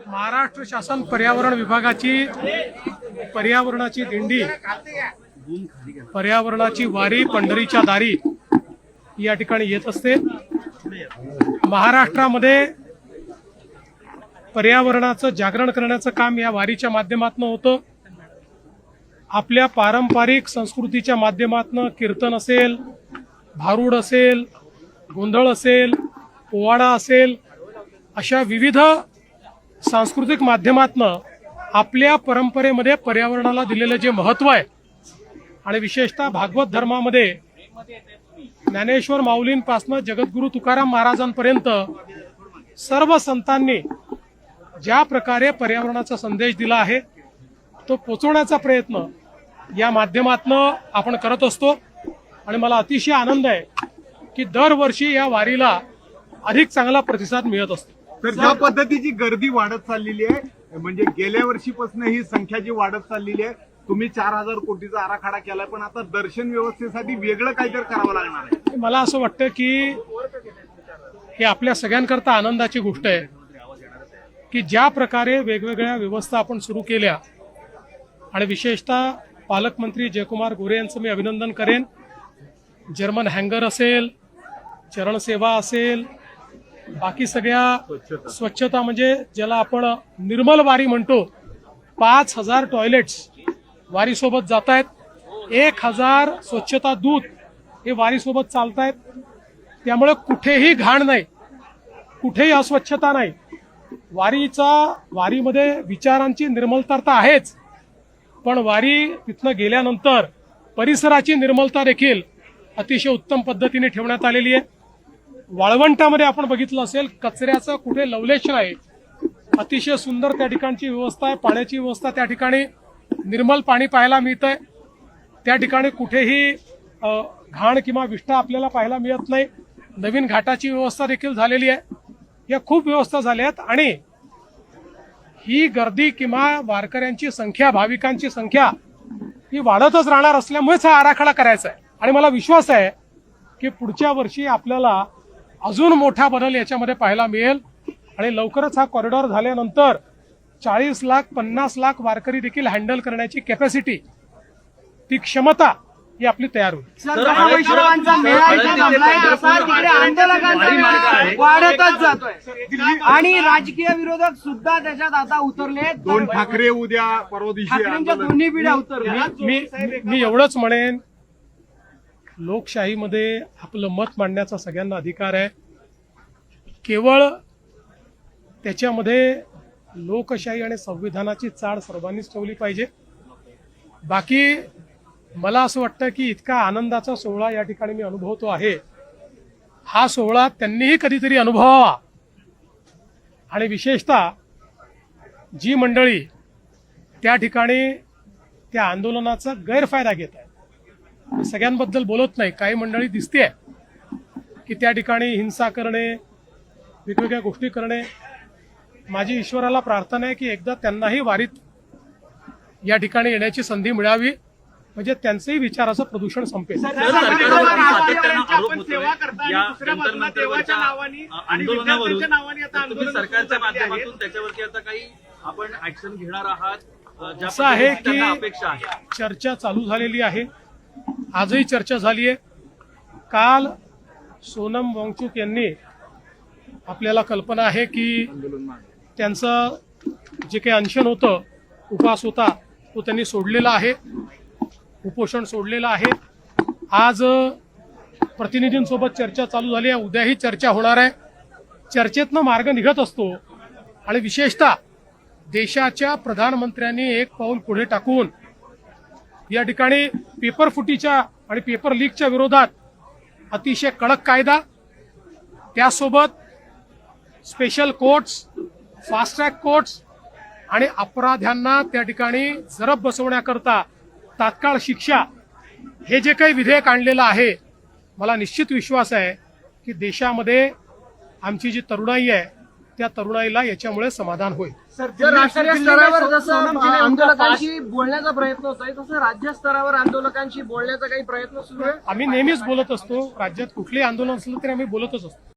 महाराष्ट्र शासन पर्यावरण विभागाची पर्यावरणाची दिंडी, पर्यावरणाची वारी पंढरीच्या दारी या ठिकाणी येत असते। महाराष्ट्रामध्ये पर्यावरणाचं जागरण करण्याचं काम या वारीच्या माध्यमातून होतं। आपल्या पारंपरिक संस्कृतीच्या माध्यमातून कीर्तन असेल, भारूड असेल, गोंधळ असेल, पोवाडा असेल, अशा विविध सांस्कृतिक माध्यमातून आपल्या परंपरेमध्ये पर्यावरणाला दिलेलं जे महत्त्व आहे आणि विशेषतः भागवत धर्मामध्ये ज्ञानेश्वर माऊलींपासून जगद्गुरू तुकाराम महाराजांपर्यंत सर्व संतांनी ज्या प्रकारे पर्यावरणाचा संदेश दिला आहे तो पोचवण्याचा प्रयत्न या माध्यमातून आपण करत असतो। आणि मला अतिशय आनंद आहे की दरवर्षी या वारीला अधिक चांगला प्रतिसाद मिळत असतो। तर ज्या पद्धतीची गर्दी वाढत चाललेली आहे, म्हणजे गेल्या वर्षीपासून ही संख्या जी वाढत चाललेली आहे, तुम्ही 4000 कोटीचा आराखडा केलाय, पण आता दर्शन व्यवस्थेसाठी वेगळं काहीतरी करावं लागणार आहे। मला असं वाटतं की हे आपल्या सगळ्यांकरता आनंदाची गोष्ट आहे की ज्या प्रकारे वेगवेगळ्या व्यवस्था आपण सुरू केल्या आणि विशेषतः पालकमंत्री जयकुमार गोरे यांचं मी अभिनंदन करेन। जर्मन हँगर असेल, चरणसेवा असेल, बाकी सगळ्या स्वच्छता म्हणजे ज्याला आपण निर्मल वारी म्हणतो, 5000 टॉयलेट्स वारीसोबत जात आहेत, 1000 स्वच्छता दूत हे वारीसोबत चालत आहेत। त्यामुळे कुठेही घाण नाही, कुठेही अस्वच्छता नाही। वारीमध्ये विचारांची निर्मलता तर आहेच, पण वारी तिथनं गेल्यानंतर परिसराची निर्मलता देखील अतिशय उत्तम पद्धतीने ठेवण्यात आलेली आहे। वाळवंटामध्ये आपण बघितलं असेल, कचऱ्याचं कुठे लवलेश नाही, अतिशय सुंदर त्या ठिकाणची व्यवस्था आहे। पाण्याची व्यवस्था त्या ठिकाणी निर्मल पाणी पाहायला मिळतंय, त्या ठिकाणी कुठेही घाण किंवा विष्ठा आपल्याला पाहायला मिळत नाही। नवीन घाटाची व्यवस्था देखील झालेली आहे, या खूप व्यवस्था झाल्या आहेत। आणि ही गर्दी किंवा वारकऱ्यांची संख्या, भाविकांची संख्या ही वाढतच राहणार असल्यामुळेच हा आराखडा करायचा आहे। आणि मला विश्वास आहे की पुढच्या वर्षी आपल्याला अजून मोठा बदल याच्यामध्ये पाहायला मिळेल आणि लवकरच हा कॉरिडॉर झाल्यानंतर 40 लाख 50 लाख वारकरी देखील हँडल करण्याची कॅपॅसिटी, ती क्षमता ही आपली तयार होईल। वाढतच जातोय आणि राजकीय विरोधक सुद्धा त्याच्यात आता उतरले। 2 ठाकरे उद्या परवा दिवशी दोन्ही पिढ्या उतरल्या। मी एवढंच म्हणेन, लोकशाहीमध्ये आपलं मत मांडण्याचा सगळ्यांना अधिकार आहे। केवळ त्याच्यामध्ये लोकशाही आणि संविधानाची चाड सर्वांनीच ठेवली पाहिजे। बाकी मला असं वाटतं की इतका आनंदाचा सोहळा या ठिकाणी मी अनुभवतो आहे, हा सोहळा त्यांनीही कधीतरी अनुभवावा। आणि विशेषतः जी मंडळी त्या ठिकाणी त्या आंदोलनाचा गैरफायदा घेत आहे, सगळ्यांबद्दल बोलत नाही, काही मंडळी दिसते की त्या ठिकाणी हिंसा करणे, वेगवेगळ्या गोष्टी करणे। माझी ईश्वराला प्रार्थना आहे की एकदा त्यांनाही वारीत या ठिकाणी येण्याची संधी मिळावी, म्हणजे त्यांचंही विचाराचं प्रदूषण संपेल। सरकारच्या माध्यमातून त्याच्यावरती आता काही आपण ऍक्शन घेणार आहात? असं आहे की चर्चा चालू झालेली आहे, आजही चर्चा झाली आहे। काल सोनम वांगचुक यांनी, आपल्याला कल्पना आहे की त्यांचं जे काही अनशन होतं, उपवास होता, तो त्यांनी सोडलेला आहे, उपोषण सोडलेलं आहे। आज प्रतिनिधींसोबत चर्चा चालू झाली आहे, उद्याही चर्चा होणार आहे। चर्चेतनं मार्ग निघत असतो आणि विशेषतः देशाच्या प्रधानमंत्र्यांनी एक पाऊल पुढे टाकून या ठिकाणी पेपर फुटीच्या आणि पेपर लीकच्या विरोधात अतिशय कडक कायदा, त्यासोबत special courts, fast track courts आणि अपराध्यांना त्या ठिकाणी जरब बसवण्याकरता तात्काळ शिक्षा, हे जे काही विधेयक आणलेलं आहे, मला निश्चित विश्वास आहे की देशामध्ये आमची जी तरुणाई आहे त्या तरुणाईला याच्यामुळे समाधान होईल। राष्ट्रीय स्तरावर जसं आंदोलकांशी बोलण्याचा प्रयत्न होतोय, तसं राज्य स्तरावर आंदोलकांशी बोलण्याचा काही प्रयत्न सुरू आहे? आम्ही नेहमीच बोलत असतो, राज्यात कुठलेही आंदोलन असलं तरी आम्ही बोलतच असतो।